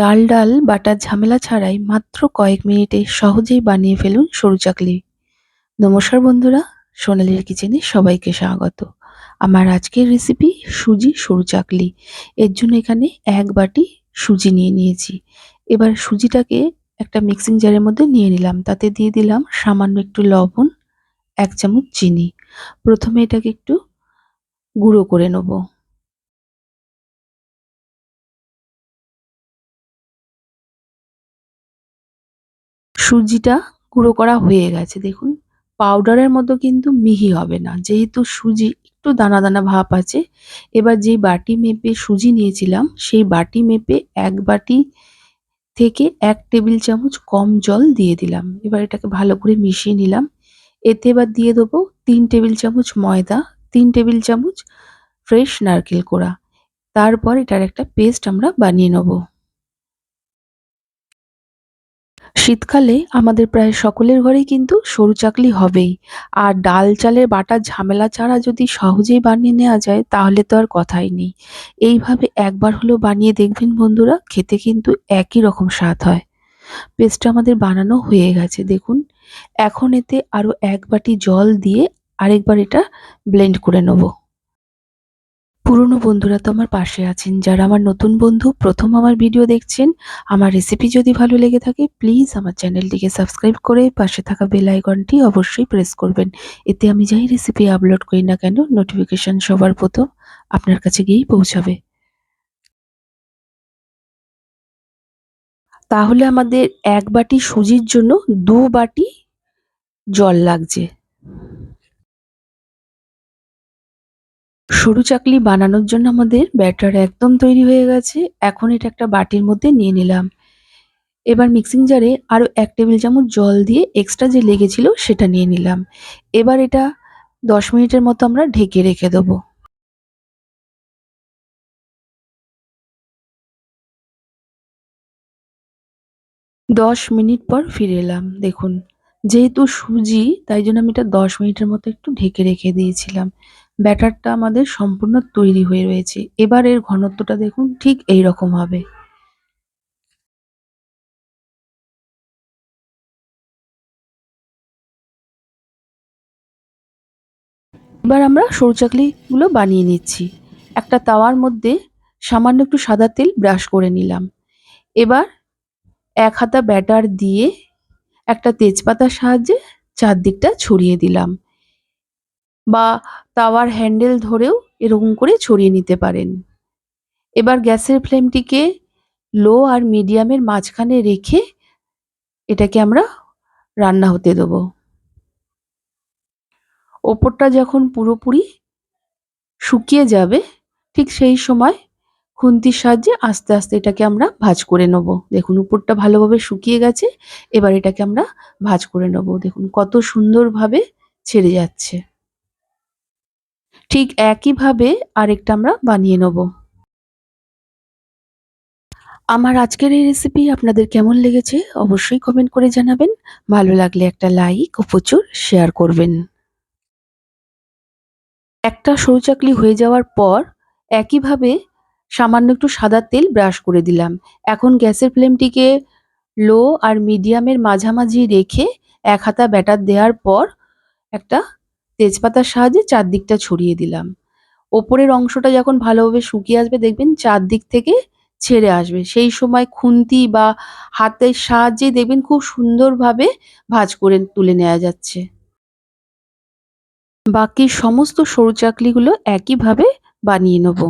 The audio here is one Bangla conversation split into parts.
চাল ডাল বাটার ঝামেলা ছাড়াই মাত্র কয়েক মিনিটে সহজেই বানিয়ে ফেলুন সরু চাকলি। নমস্কার বন্ধুরা, সোনালীর কিচেনে সবাইকে স্বাগত। আমার আজকের রেসিপি সুজি সরু চাকলি। এর জন্য এখানে 1 বাটি সুজি নিয়ে নিয়েছি। এবার সুজিটাকে একটা মিক্সিং জারের মধ্যে নিয়ে নিলাম, তাতে দিয়ে দিলাম সামান্য একটু লবণ, 1 চামচ চিনি। প্রথমে এটাকে একটু গুঁড়ো করে নেব। সুজিটা গুঁড়ো করা হয়ে গেছে, দেখুন। পাউডারের মতো কিন্তু মিহি হবে না, যেহেতু সুজি একটু দানা দানা ভাব আছে। এবার যেই বাটি মেপে সুজি নিয়েছিলাম সেই বাটি মেপে 1 বাটি থেকে 1 টেবিল চামচ কম জল দিয়ে দিলাম। এবার এটাকে ভালো করে মিশিয়ে নিলাম। এতে এবার দিয়ে দেবো 3 টেবিল চামচ ময়দা, 3 টেবিল চামচ ফ্রেশ নারকেল কোড়া। তারপর এটার একটা পেস্ট আমরা বানিয়ে নেব। শীতকালে আমাদের প্রায় সকলের ঘরেই কিন্তু সরু চাকলি হবেই। আর ডাল চালের বাটার ঝামেলা ছাড়া যদি সহজেই বানিয়ে নেওয়া যায় তাহলে তো আর কথাই নেই। এইভাবে একবার হলেও বানিয়ে দেখবেন বন্ধুরা, খেতে কিন্তু একই রকম স্বাদ হয়। পেস্টটা আমাদের বানানো হয়ে গেছে, দেখুন। এখন এতে আরো 1 বাটি জল দিয়ে আরেকবার এটা ব্লেন্ড করে নেব। পুরনো বন্ধুরা তো আমার পাশে আছেন, যারা আমার নতুন বন্ধু প্রথম আমার ভিডিও দেখছেন, আমার রেসিপি যদি ভালো লেগে থাকে প্লিজ আমার চ্যানেলটিকে সাবস্ক্রাইব করে পাশে থাকা বেল আইকনটি অবশ্যই প্রেস করবেন। এতে আমি যাই রেসিপি আপলোড করি না কেন নোটিফিকেশন সবার প্রথম আপনার কাছে গিয়েই পৌঁছাবে। তাহলে আমাদের 1 বাটি সুজির জন্য 2 বাটি জল লাগছে। সরু চাকলি বানানোর জন্য আমাদের ব্যাটার একদম তৈরি হয়ে গেছে। এখন এটা একটা বাটির মধ্যে নিয়ে নিলাম। এবার মিক্সিং জারে আরো 1 টেবিল চামচ জল দিয়ে এক্সট্রা যে লেগেছিল সেটা নিয়ে নিলাম। এবার এটা 10 মিনিটের মতো আমরা ঢেকে রেখে দেবো। 10 মিনিট পর ফিরে এলাম, দেখুন। যেহেতু সুজি তাই জন্য আমি এটা 10 মিনিটের মতো একটু ঢেকে রেখে দিয়েছিলাম। ব্যাটারটা আমাদের সম্পূর্ণ তৈরি হয়ে রয়েছে। এবার এর ঘনত্বটা দেখুন, ঠিক এই রকম হবে। এবার আমরা সরু চাকলিগুলো বানিয়ে নিচ্ছি। একটা তাওয়ার মধ্যে সামান্য একটু সাদা তেল ব্রাশ করে নিলাম। এবার 1 হাতা ব্যাটার দিয়ে একটা তেজপাতার সাহায্যে চারদিকটা ছড়িয়ে দিলাম, বা তাওয়ার হ্যান্ডেল ধরেও এরকম করে ছড়িয়ে নিতে পারেন। এবার গ্যাসের ফ্লেমটিকে লো আর মিডিয়ামের মাঝখানে রেখে এটাকে আমরা রান্না হতে দেবো। ওপরটা যখন পুরোপুরি শুকিয়ে যাবে ঠিক সেই সময় খুন্তির সাহায্যে আস্তে আস্তে এটাকে আমরা ভাঁজ করে নেব। দেখুন উপরটা ভালোভাবে শুকিয়ে গেছে। এবার এটাকে আমরা ভাঁজ করে নেব। দেখুন কত সুন্দরভাবে ছেড়ে যাচ্ছে। ঠিক একইভাবে আরেকটা আমরা বানিয়ে নেব। আমার আজকের এই রেসিপি আপনাদের কেমন লেগেছে অবশ্যই কমেন্ট করে জানাবেন। ভালো লাগলে একটা লাইক ও প্রচুর শেয়ার করবেন। একটা সরু চাকলি হয়ে যাওয়ার পর একইভাবে সামান্য একটু সাদা তেল ব্রাশ করে দিলাম। এখন গ্যাসের ফ্লেমটিকে লো আর মিডিয়ামের মাঝামাঝি রেখে 1 হাতা ব্যাটার দেওয়ার পর একটা তেজপাতার সাহায্যে চারদিকটা ছড়িয়ে দিলাম। ওপরের অংশটা যখন ভালোভাবে শুকিয়ে আসবে দেখবেন চারদিক থেকে ছেড়ে আসবে। সেই সময় খুন্তি বা হাতের সাহায্যে দেখবেন খুব সুন্দরভাবে ভাঁজ করে তুলে নেওয়া যাচ্ছে। বাকি সমস্ত সরু চাকলিগুলো একইভাবে বানিয়ে নেব।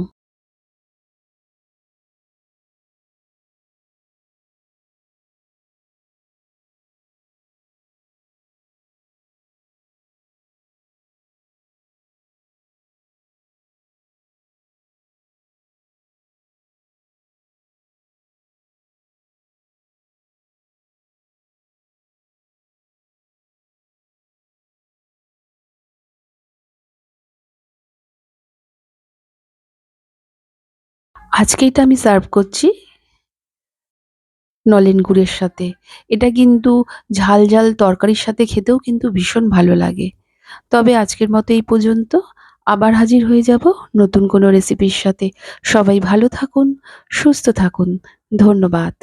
আজকে এটা আমি সার্ভ করছি নলেন গুড়ের সাথে। এটা কিন্তু ঝাল ঝাল তরকারির সাথে খেতেও কিন্তু ভীষণ ভালো লাগে। তবে আজকের মতো এই পর্যন্ত। আবার হাজির হয়ে যাব নতুন কোনো রেসিপির সাথে। সবাই ভালো থাকুন, সুস্থ থাকুন। ধন্যবাদ।